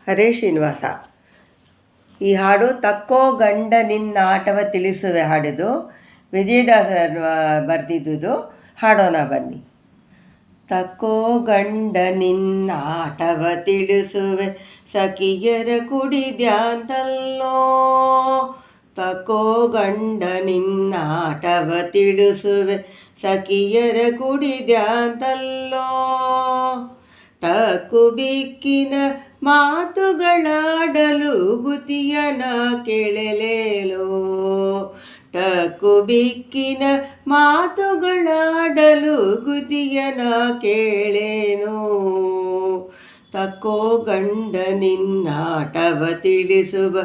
ಹರೇ ಶ್ರೀನಿವಾಸ. ಈ ಹಾಡು ತಕ್ಕೋ ಗಂಡ ನಿನ್ನ ಆಟವ ತಿಳಿಸುವೆ ಹಾಡಿದು ವಿಜಯದಾಸರು ಬರೆದಿದ್ದುದು. ಹಾಡೋಣ ಬನ್ನಿ. ತಕ್ಕೋ ಗಂಡ ನಿನ್ನ ಆಟವ ತಿಳಿಸುವೆ ಸಖಿಯರ ಕುಡಿದ್ಯಾಂತಲ್ಲೋ. ತಕ್ಕೋ ಗಂಡ ನಿನ್ನ ಆಟವ ತಿಳಿಸುವೆ ಸಖಿಯರ ಕುಡಿದ್ಯಾಂತಲ್ಲೋ. ಟಕ್ಕು ಬಿಕ್ಕಿನ ಮಾತುಗಳಾಡಲು ಗುತಿಯನ ಕೇಳಲೇಲೋ. ಟಕ್ಕು ಬಿಕ್ಕಿನ ಮಾತುಗಳಾಡಲು ಗುತಿಯನ ಕೇಳೇನೋ. ತಕ್ಕೋ ಗಂಡ ನಿನ್ನಾಟವ ತಿಳಿಸುವ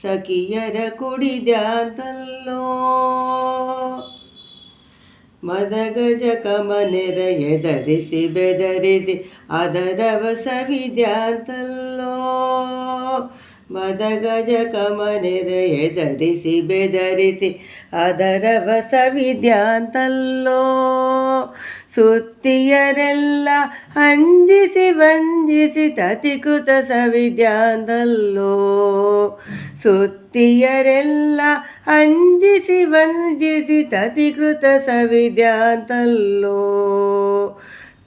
ಸಖಿಯರ ಕುಡಿದ್ಯಾಂತಲ್ಲೋ. ಮದಗಜ ಕಮನೆರ ಎದರಿಸಿ ಬೆದರಿಸಿ ಅದರವ ಸವಿದ್ಯಾಂತಲ್ಲೋ. ಮದಗಜ ಕಮನೆರ ಎದರಿಸಿ ಬೆದರಿಸಿ ಅದರವ ಸವಿದ್ಯಾಂತಲ್ಲೋ. ಸುತ್ತಿಯರೆಲ್ಲ ಅಂಜಿಸಿ ವಂಜಿಸಿ ತತಿಕೃತ ಸವಿದ್ಯಾಂತಲ್ಲೋ. ಸುತ್ತಿಯರೆಲ್ಲ ಅಂಜಿಸಿ ವಂಜಿಸಿ ತತಿಕೃತ ಸವಿದ್ಯಾಂತಲ್ಲೋ.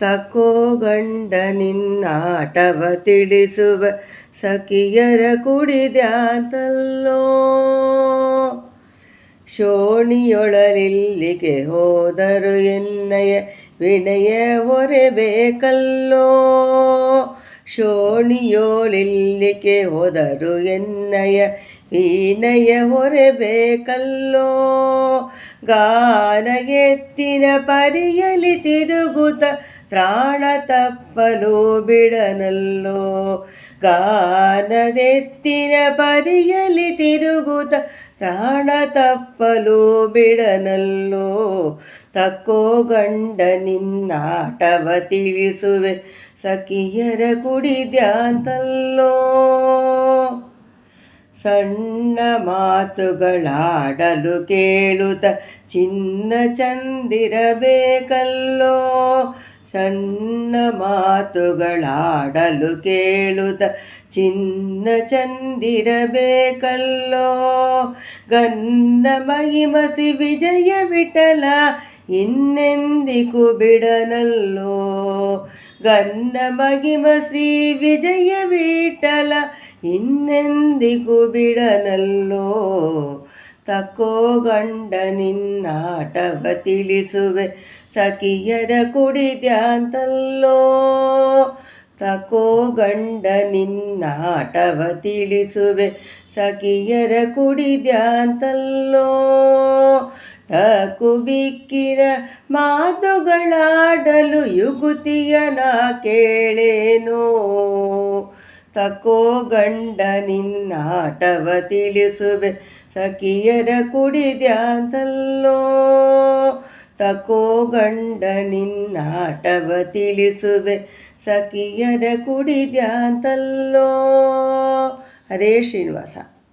ತಕ್ಕೋ ಗಂಡ ನಿನ್ನಾಟವ ತಿಳಿಸುವ ಸಖಿಯರ ಕುಡಿದ್ಯಾಂತಲ್ಲೋ. ಶೋಣಿಯೊಳಲಿಲ್ಲಿಗೆ ಹೋದರು ಎನ್ನಯ ವಿನಯ ಹೊರೆಬೇಕಲ್ಲೋ. ಶೋಣಿಯೋಳಿಲ್ಲಿಗೆ ಹೋದರು ಎನ್ನಯ ವಿನಯ ಹೊರೆಬೇಕಲ್ಲೋ. ಗಾನ ಎತ್ತಿನ ಪರಿಯಲಿ ತಿರುಗುತ್ತ ತ್ರಾಣ ತಪ್ಪಲು ಬಿಡನಲ್ಲೋ. ಗಾನದೆತ್ತಿನ ಪರಿಯಲಿ ತಿರುಗುತ್ತ ತ್ರಾಣ ತಪ್ಪಲು ಬಿಡನಲ್ಲೋ. ತಕ್ಕೋ ಗಂಡ ನಿನ್ನಾಟವ ತಿಳಿಸುವೆ ಸಖಿಯರ ಕುಡಿದ್ಯಾಂತಲ್ಲೋ. ಸಣ್ಣ ಮಾತುಗಳಾಡಲು ಕೇಳುತ್ತ ಚಿನ್ನ ಚಂದಿರಬೇಕಲ್ಲೋ. ಸಣ್ಣ ಮಾತುಗಳಾಡಲು ಕೇಳುತ್ತ ಚಿನ್ನ ಚಂದಿರಬೇಕಲ್ಲೋ. ಗನ್ನ ಮಹಿಮಸಿ ವಿಜಯ ವಿಠಲ ಇನ್ನೆಂದಿಗೂ ಬಿಡನಲ್ಲೋ. ಗನ್ನ ಮಹಿಮ ಶ್ರೀ ವಿಜಯ ವಿಠಲ ಇನ್ನೆಂದಿಗೂ ಬಿಡನಲ್ಲೋ. ತಕ್ಕೋ ಗಂಡ ನಿನ್ನಾಟವ ತಿಳಿಸುವೆ ಸಖಿಯರ ಕುಡಿದ್ಯಾಂತಲ್ಲೋ. ತಕ್ಕೋ ಗಂಡ ನಿನ್ನಾಟವ ತಿಳಿಸುವೆ ಸಖಿಯರ ಕುಡಿದ್ಯಾಂತಲ್ಲೋ. ಟಕ್ಕು ಬಿಕ್ಕಿನ ಮಾತುಗಳಾಡಲು ಯುಗುತಿಯನ ಕೇಳೇನೋ. ತಕ್ಕೋ ಗಂಡ ನಿನ್ನಾಟವ ತಿಳಿಸುವೆ ಸಖಿಯರ ಕುಡಿದ್ಯಾಂತಲ್ಲೋ. ತಕ್ಕೋ ಗಂಡ ನಿನ್ನಾಟವ ತಿಳಿಸುವೆ ಸಖಿಯರ ಕುಡಿದ್ಯಾಂತಲ್ಲೋ. ಹರೇ ಶ್ರೀನಿವಾಸ.